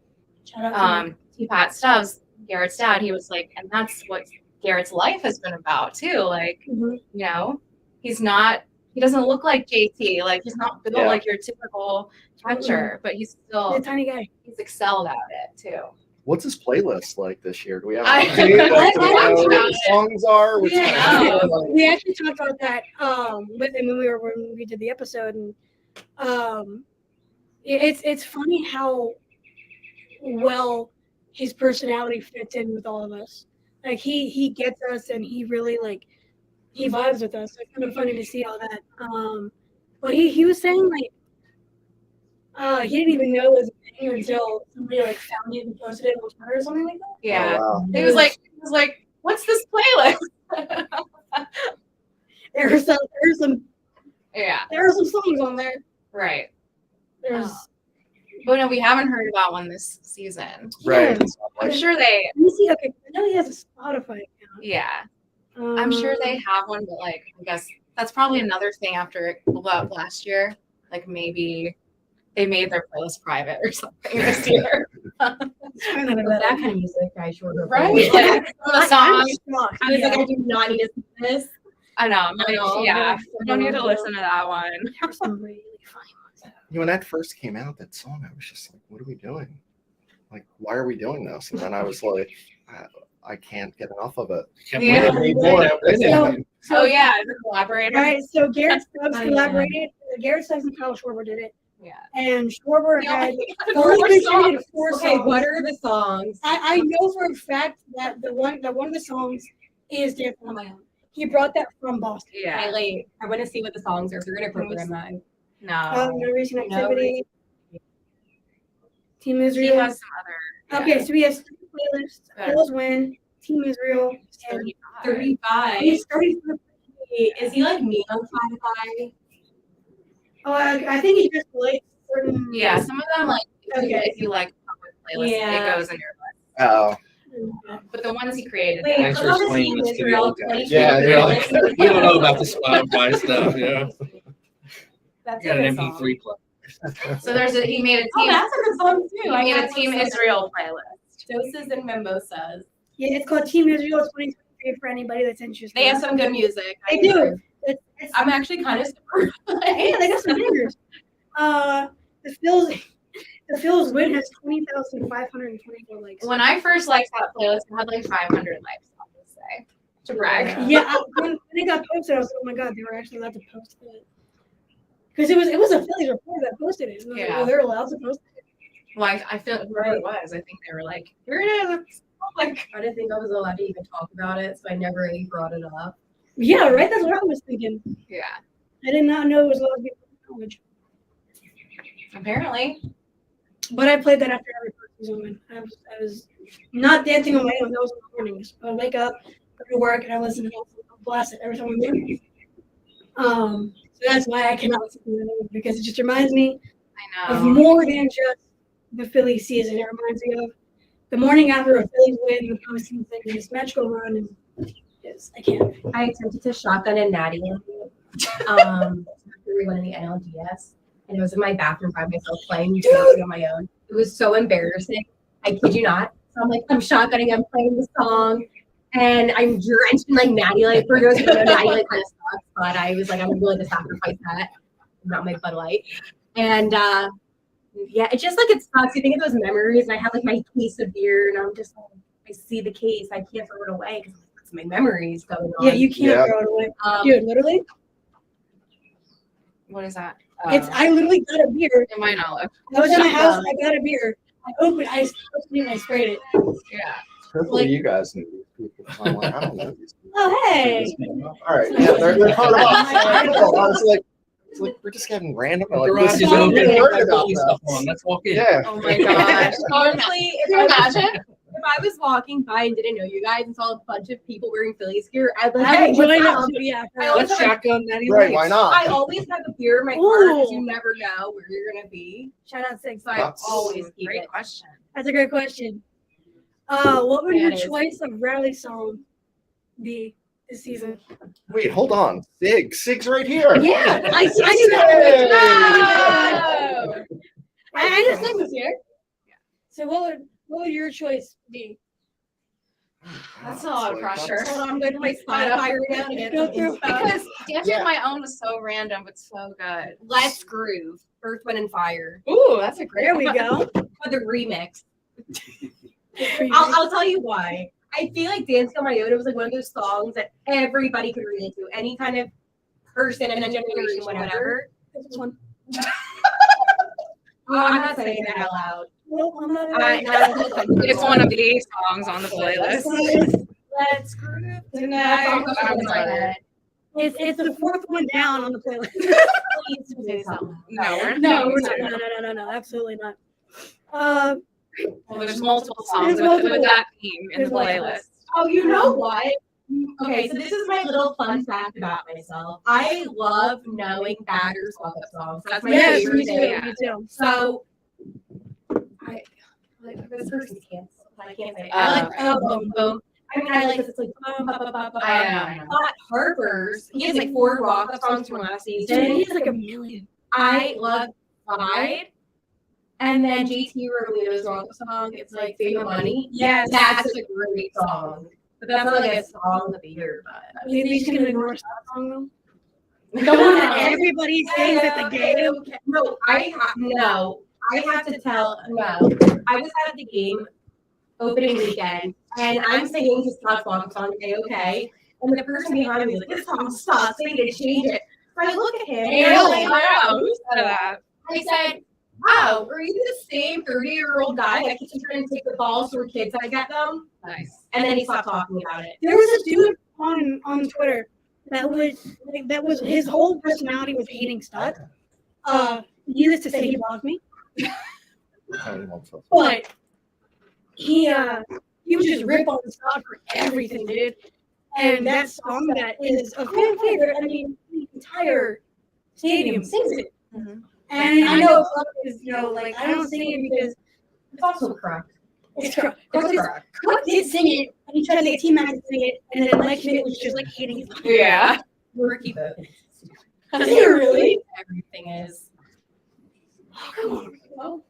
Shout out to him. T-Pat Stubbs, Garrett's dad, he was like, and that's what Garrett's life has been about too. Like, Mhm. he doesn't look like JT. Like he's not built Yeah. like your typical catcher, but he's He's a still, tiny guy. he's excelled at it too. What's his playlist like this year? Do we have I- an update? Like, do we know I- what the songs are? What's Yeah. going on? Like, We actually talked about that with him when we did the episode, and it's funny how well his personality fits in with all of us. Like he gets us, and he really he vibes with us. So it's kind of funny to see all that. But he was saying he didn't even know it was a thing until somebody found it and posted it on Twitter or something like that. Yeah. Oh, wow. He was like, what's this playlist? There were some Yeah, There are some songs on there. right. There's. But no, we haven't heard about one this season. Right. I'm sure they. Let me see. Okay, I know he has a Spotify account. Yeah, I'm sure they have one, but like I guess that's probably another thing after it blew up last year. Like maybe they made their playlist private or something this year. But that kind of music, I sure hope. Right? Like some of the songs. I was like, I do not need to see this. I know. I'm like, yeah, I don't need to listen to that one. There were some really funny ones. When that first came out, that song, I was just like, what are we doing? Like, why are we doing this? And then I was like, I can't get enough of it. Yeah. I need more. Oh yeah, the collaborator. All right, so Garrett Stubbs collaborated. Garrett Stubbs and Kyle Schwarber did it. Yeah. And Schwarber had Four only songs. contributed 4 songs. Okay, what are the songs? I know for a fact that one of the songs is Dancing on My Own. He brought that from Boston. Yeah. Kylie, I want to see what the songs are. If you're gonna program that. No. No Recent No Activity. Team He Israel. has some other. Okay, so we have 3 playlists. Yeah. Phillies win. Team Israel. And 35. he's 35. Is he like me on Spotify? Oh, I think he just likes certain. Yeah, some of them like if you like public playlists, Yeah. it goes in your list. Oh. But the ones he created. Wait, Thanks for how does explaining Team this to the Israel old guys. 20? Yeah, We don't know about the Spotify stuff. Yeah, That's got a an good song. MP3 player. So he made a team. Oh, that's a good song too. He made a Team Israel playlist. Doses and mimosas. Yeah, it's called Team Israel 2023 for anybody that's interested. They have some good music. They do. I'm actually kind of surprised. Yeah, they got some bangers. The Phillies win has 20,524 likes. When I first liked that playlist, it had like 500 likes. I'll just say to brag. Yeah, when it got posted, I was like, oh my god, they were actually allowed to post it. Because it was a Phillies reporter that posted it. And I was like, Yeah. oh, they're allowed to post it. Like I feel whoever it was, I think they were like, here it is. Like I didn't think I was allowed to even talk about it, so I never really brought it up. Yeah, right. That's what I was thinking. yeah. I did not know it was allowed to be college. Apparently. But I played that after every Phillies win. I was not dancing on my own. That was in the mornings. I would wake up, go to work, and I listen to it. I'll blast it every time we win. So that's why I cannot listen to it because it just reminds me I of know. more than just the Phillies season. It reminds me of the morning after a Phillies win, the postseason, this magical run, and yes, I can't. I attempted to shotgun a natty after we won in the NLDS, and it was in my bathroom by myself playing music on my own. It was so embarrassing. I kid you not. So I'm like, I'm shotgunning, I'm playing the song, and I'm drenched in like natty light. For those who don't know, natty light kind of sucks, but I was like, I'm willing to sacrifice that, not my Bud Light. And yeah, it's just like it sucks. You think of those memories, and I have like my case of beer, and I'm just like, I see the case, I can't throw it away because it's my memories going on. Yeah, you can't throw it away. Dude, literally. What is that? I literally got a beer. In my knowledge. I was in my house, I got a beer. I opened it, I sprayed it. Yeah. Hopefully you guys know these people. I'm like, I don't know these people. Oh, hey. All right. Yeah, they're part of us. I was like, it's like we're just getting random. Like, Garage this is is open. heard Have about Philly that. stuff on. Let's walk in. Yeah. Oh my gosh. Honestly, Can you imagine? if I was walking by and didn't know you guys and saw a bunch of people wearing Phillies gear, I'd be like, I hey, would what's join up? up too, yeah. I always Let's have, shotgun Natty Right, Lights. why not? I always have a beer in my car because Ooh. you never know where you're gonna be. Shout out Six. So I That's- always keep Great it. question. That's a great question. What would Yeah, your it is. choice of rally song be this season? Wait, hold on. Sig's right here. Yeah, I knew Hey. that. I just think this year. So what would your choice be? That's a lot of pressure. Hold on, I'm going to my Spotify right now to get Go some through. info. Because Dancing Yeah. on My Own was so random, but so good. Let's Groove, Earth, Wind, and Fire. Ooh, that's a great There we go. For the remix. I'll tell you why. I feel like Dancing on My Own, it was like one of those songs that everybody could relate to. Any kind of person in a generation, whatever. This one. I'm not saying that out loud. Well, I'm not. It's one of these songs on the playlist. Let's groove tonight. It's the fourth one down on the playlist. No, we're No, not. we're not. No, absolutely not. Well, there's multiple songs There's multiple. with that theme in the There's multiple. playlist. Oh, you know what? Okay, so this is my little fun fact about myself. I love knowing batters' walk-up songs. That's my Yes, favorite me too. thing. Me too. So, this person's canceled. I can't say it. I like boom, boom. I mean, I like this. It's like boom, ba, ba, ba, ba. I know. But Harper's, he has like 4 walk-up songs from last season. Dude, he has like a million. I love Pride. And then JT Romano's walk-up song, it's like Save the Money. Yes. That's a great song. But that's not like a song of the year. But He's gonna ignore a song though. The one that everybody sings at the game. No, I have to tell. No, I was at the game opening weekend, and I'm singing his Scott's walk-up song, okay, and the person behind me is like, "This song sucks. They need to change it." So I look at him, and I'm like, Who said that? I said, "Oh, are you the same 30-year-old guy that keeps trying to take the balls to her kids and I get them?" Nice. And then he stopped talking about it. There was a dude on Twitter that was his whole personality was hating Stott. Needless to say, he blocked me. But he was just rip on Stott for everything, dude. And that song that is a fan favorite. I mean, the entire stadium sings it. Mhm. And I know Club is, like I don't sing it because It's also correct. it's correct. Cook did sing it, and he tried to get a teammate to sing it, and then Mike Schmidt was just like hating it. Yeah. Ricky Bobby. Is he really? Everything is. Oh, come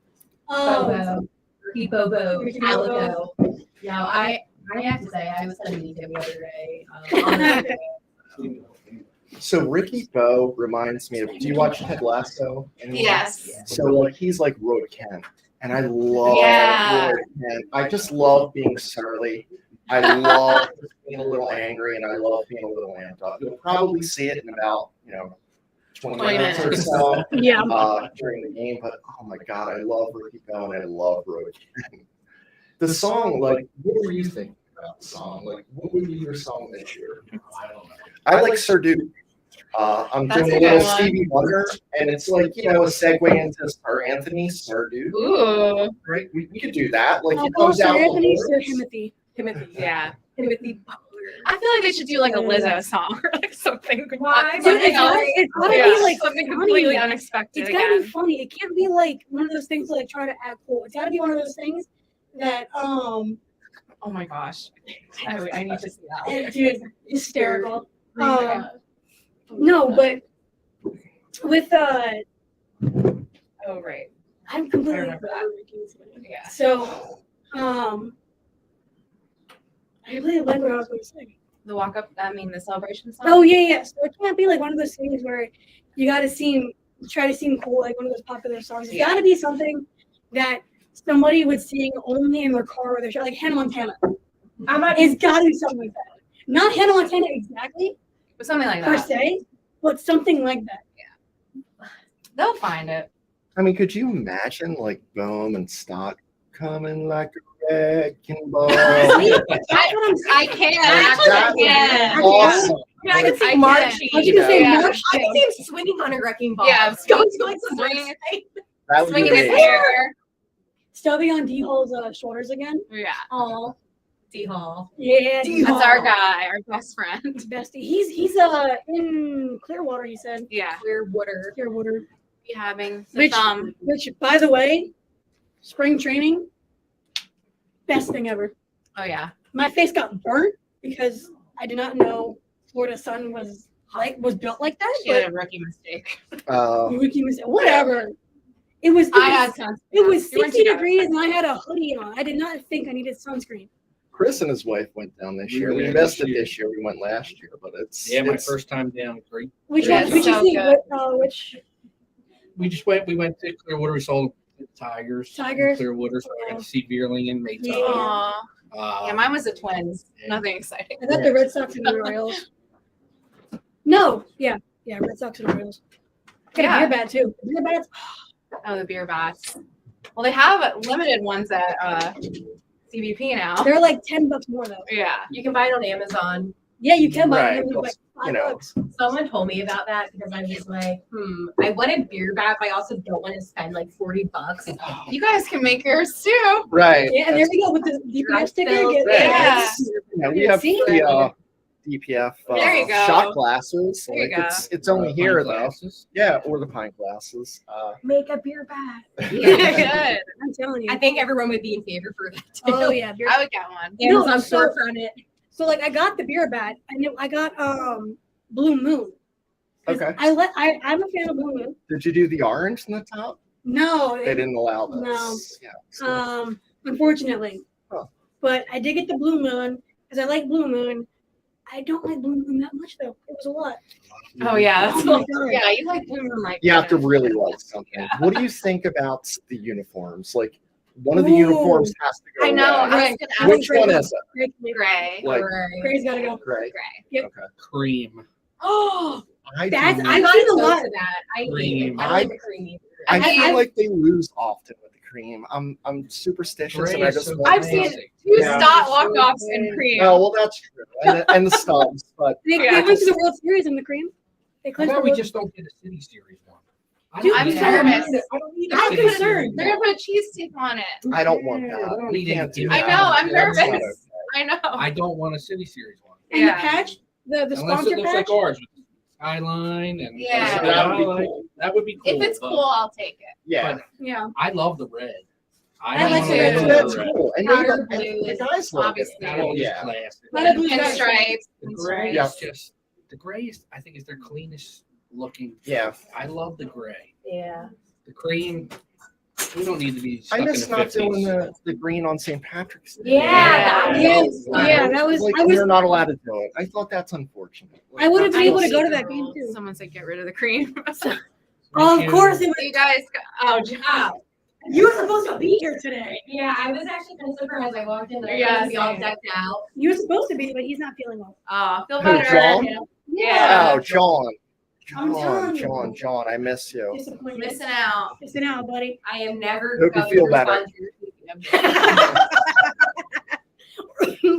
on. Bobo. Ricky Bobo. Calico. No, I have to say, I was sending to him the other day. So Ricky Bo reminds me of. Do you watch Ted Lasso? Anyone? Yes. So like he's like Roy Kent, and I love Yeah. Roy Kent. I just love being surly. I love being a little angry, and I love being a little amped up. You'll probably see it in about 20 minutes or so Yeah. during the game. But oh my god, I love Ricky Bo and I love Roy Kent. The song, like, what were you thinking about the song? Like, what would be your song this year? I don't know. I like Sir Duke. I'm That's doing a a little good one. Stevie Wonder, and it's like, a segue into Sir Anthony, Sir Duke. Ooh. Right? We could do that. Like, he Oh, comes Sir out. Anthony, Sir Timothy. Yeah. Timothy. I feel like they should do like a Lizzo song or like something. Why? Dude, it's gotta be like something funny. completely unexpected. It's gotta be again. funny. It can't be like one of those things to like try to act cool. It's gotta be one of those things that Oh my gosh. I need to see that. dude, hysterical. Yeah. No, but with Oh right. I'm completely I remember that. Yeah. So I really like what I was going to say. The walk up. I mean the celebration song. Oh yeah. So it can't be like one of those things where you gotta try to seem cool, like one of those popular songs. It's gotta be something that somebody would sing only in their car or their show, like Hannah Montana. It's gotta be something like that. Not Hannah Montana exactly, But something like per that. se, but something like that. They'll find it. I mean, could you imagine, like, Bohm and Stott coming like a wrecking ball? That's what I'm saying. I can. That would be Yeah. awesome. I can see I Marchie. I was gonna say Yeah. March I Day. can see him swinging on a wrecking ball. Yeah, going to like some swinging- That would be Swinging his great. hair. Stubby on D-Hall's shoulders again. Yeah. Oh, D-Hall. Yeah, That's our guy, our best friend. bestie. He's in Clearwater. He said Yeah. Clearwater. Clearwater. Be having some Which, by the way, spring training, best thing ever. Oh yeah. My face got burnt because I did not know Florida sun was built like that. She had a rookie mistake. Rookie mistake, whatever. It was. I had sunscreen. It was You weren't 60 together. degrees and I had a hoodie on. I did not think I needed sunscreen. Chris and his wife went down this year. We missed it this year. We went last year, but it's Yeah, my it's- first time down. Great. Which Yeah, one? Which so you see? good. Which We went to Clearwater. We saw the Tigers. in Tigers? Clearwater. So I got to see Veerling and Maytime. Yeah. Aw. Yeah, mine was the Twins. Nothing exciting. I thought the Red Sox and the Royals. No, yeah, Red Sox and Royals. Got Yeah. a beer bat too. Beer bats. Oh, the beer bats. Well, they have limited ones at CBP now. They're like $10 more though. Yeah. You can buy it on Amazon. Yeah, you can buy Right, them for plus, like you know. $5. Someone told me about that because I was like, I want a beer bat, but I also don't want to spend like $40. You guys can make yours too. right. Yeah, and there we go with the beer sticker. Right. Get, Yeah. Yeah, we have See? DPF There you go. shot glasses. There you go. It's only here though. Glasses. Yeah, or the pint glasses. Make a beer bat. Good. I'm telling you. I think everyone would be in favor for that too. Oh yeah, beer. I would get one. Amazon No, so- storefront it. So like I got the beer bat. I got Blue Moon. 'Cause Okay. I'm a fan of Blue Moon. Did you do the orange in the top? No, They didn't allow this. No. Yeah. so- unfortunately. Huh. But I did get the Blue Moon because I like Blue Moon. I don't like Blue Moon that much though. It was a lot. Oh yeah, that's Oh my God. yeah. You like blue moon like You have to that. really like something. Yeah. What do you think about the uniforms? Like, one of the Ooh. uniforms has to go I know. away. I was Right. gonna ask Which you. one is it? Gray. Like, Gray's gotta go. gray. Gray. Cream. Oh, I that's do- I've not seen a opposed lot. to that. I hate it. Cream. I don't like the cream either. I I- feel like they lose often with the cream. I'm superstitious Gray and I is just so want I've seen basic. 2 Yeah. stot walk-offs in cream. Oh well, that's true. And the stubs, but They Yeah. went to the World Series in the cream. They How clinched the about we World. just don't get a City Series one? Dude, I'm I nervous. don't need a I'm City concerned. Series They're gonna one. put a cheese stick on it. I don't want Yeah, that. I don't We need can't to do do I that. know. I'm That's not nervous. okay. I know. I don't want a City Series one. And Yeah. the patch, the Unless sponsor it looks patch. like ours with the skyline and Yeah. That would be cool. That would be cool. If it's but cool, I'll take it. Yeah. But Yeah. I love the red. I don't like wanna the red lose too. That's red. cool. And Powder they, blue the is guys love it. obviously- That one is Yeah. classic. Not a blue And guy. stripes. The And gray Yeah. is just the gray is I think is their cleanest looking. Yeah. I love the gray. Yeah. The cream. We don't need to be I stuck in the miss not doing 50s. the green on St. Patrick's Day. Yeah. Yeah. Yes, yeah, that was. Like I was. we're not allowed to do it. I thought that's unfortunate. Like, I would've been that's able to awesome. go to that game too. Someone said get rid of the cream. Oh, of course it was. You guys, oh, Oh, You were supposed to be here today. yeah, I was actually kind of surprised as I walked in. There, Yeah, yeah, be all same. decked out. You were supposed to be, but he's not feeling well. feel Who, better. John? Yeah. Oh, John. I'm telling you. John, I miss you. Disappointed. Missing out. Missing out, buddy. I am never Hope you going feel to better. respond to your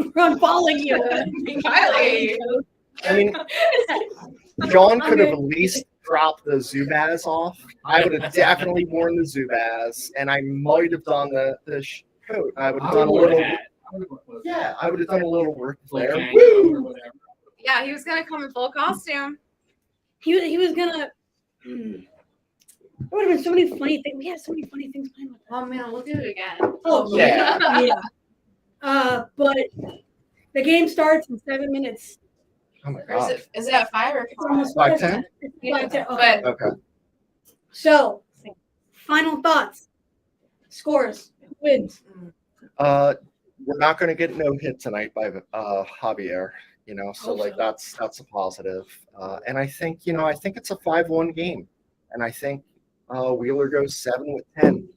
tweet. I'm following you. Kylie. I mean, John could have at least dropped the Zubaz off. I would have definitely worn the Zubaz, and I might have done the coat. I would have done a little. Yeah, I would have done a little work there. Or whatever. Yeah, he was gonna come in full costume. He was gonna. There would have been so many funny things. We had so many funny things planned with that. Oh man, we'll do it again. Oh Yeah. yeah. But the game starts in 7 minutes. Oh my Or is god. it at 5 or It's almost 5:10? It's Yeah, 5:10. Okay. but Okay. So, final thoughts. Scores. Wins. We're not going to get no hit tonight by Javier. You know, so Hope like so. that's a positive. And I think it's a 5-1 game, and I think Wheeler goes 7 with 10.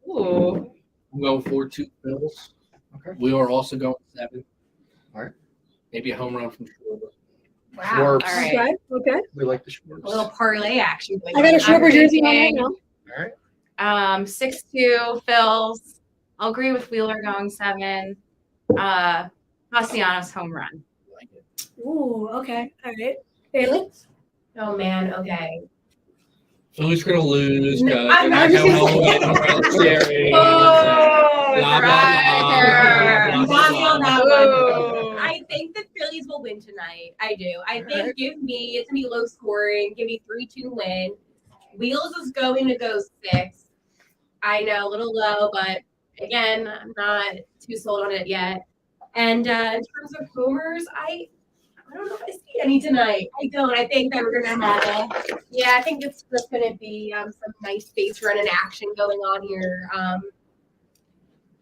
ooh, I'm going 4-2 Phillies. Okay. We are also going 7. All right. Maybe a home run from Schwarber. Wow. Schwarber. all right. Okay. We like the A Schwartz. little parlay action. I got a I'm Schwarber jersey on right thinking- now. All right. 6-2 Phils. I'll agree with Wheeler going 7. Castellanos home run. Like it. Ooh, okay. All right. Bailey? Oh man. Okay. Phillies going to lose. I'm just gonna Series. Oh, Blah, blah, blah, blah, blah, Got me on that Ooh. one. I think the Phillies will win tonight. I do. I think it's gonna be low scoring. Give me 3-2 win. Wheels is going to go 6. I know, a little low, but again, I'm not too sold on it yet. And in terms of homers, I don't know if I see any tonight. I don't. I think that we're gonna have I think it's just gonna be some nice base running action going on here. I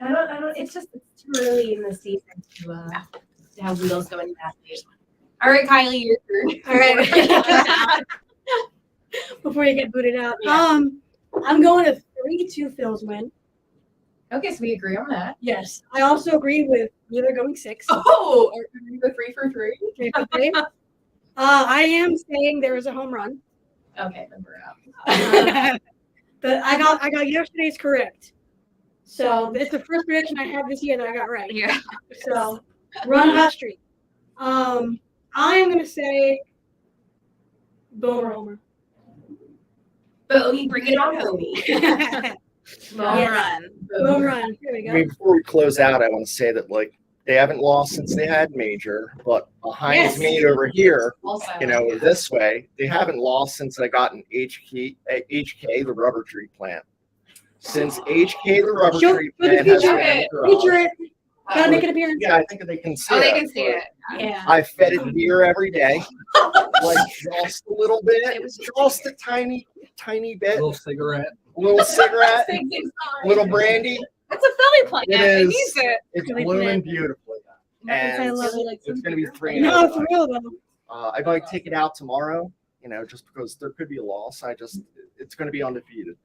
don't. It's too early in the season to have Wheels going that late. All right, Kylie, your turn. All right. Before you get booted out. Yeah. I'm going to 3-2 Phils win. Okay, so we agree on that. Yes. I also agree with Wheeler going 6. Oh, are we go 3 for 3? Okay. I am saying there is a home run. Okay, then we're out. But I got yesterday's correct. So it's the first prediction I have this year that I got right. Yeah. So run hot streak. I am gonna say Boomer Homer. Bogey, bring it on, homie. Home Yes. run. Home run. Here we I go. mean, before we close out, I want to say that like They haven't lost since they had Major, but behind Yes. me over here, Also, this way, they haven't lost since I got an HK, the rubber tree plant. Since HK, the rubber Show tree the plant has picture. been in the Picture garage. it. Gotta make an appearance. Yeah, I think they can see oh, it. they can see but it. Yeah. I fed it beer every day, like just a little bit, It was just a tiny bit, Little cigarette. little cigarette, little brandy. It's a Philly plant. It It is. needs it. It's Really blooming good. beautifully, I and love it. it's going to be 3 No, for real though. I might take it out tomorrow, just because there could be a loss. It's going to be undefeated.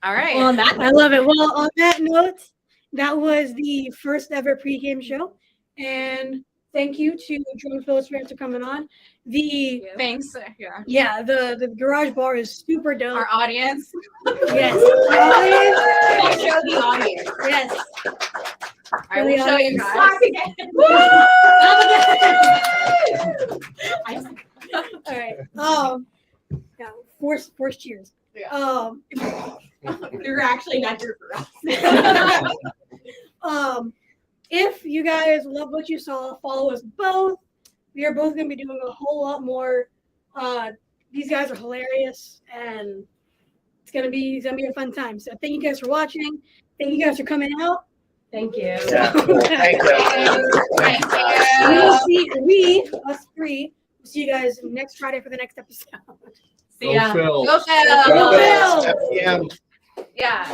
All right. Well, on that I love it. Well, on that note, that was the first ever pregame show. And thank you to Jordan Phillips for coming on. Thanks. Yeah. The garage bar is super dope. Our audience. Yes. I'll show the audience. Yes. All right, we'll show you guys. Clap again. All right. Yeah, force cheers. Yeah. You're actually not here for us. If you guys love what you saw, follow us both. We are both going to be doing a whole lot more. These guys are hilarious, and it's gonna be a fun time. So thank you guys for watching. Thank you guys for coming out. Thank you. Yeah, cool. Thank you. Thank We will you. see us three. We'll see you guys next Friday for the next episode. See ya. Phil. Go Phil. Go Phil. FPM. Yeah.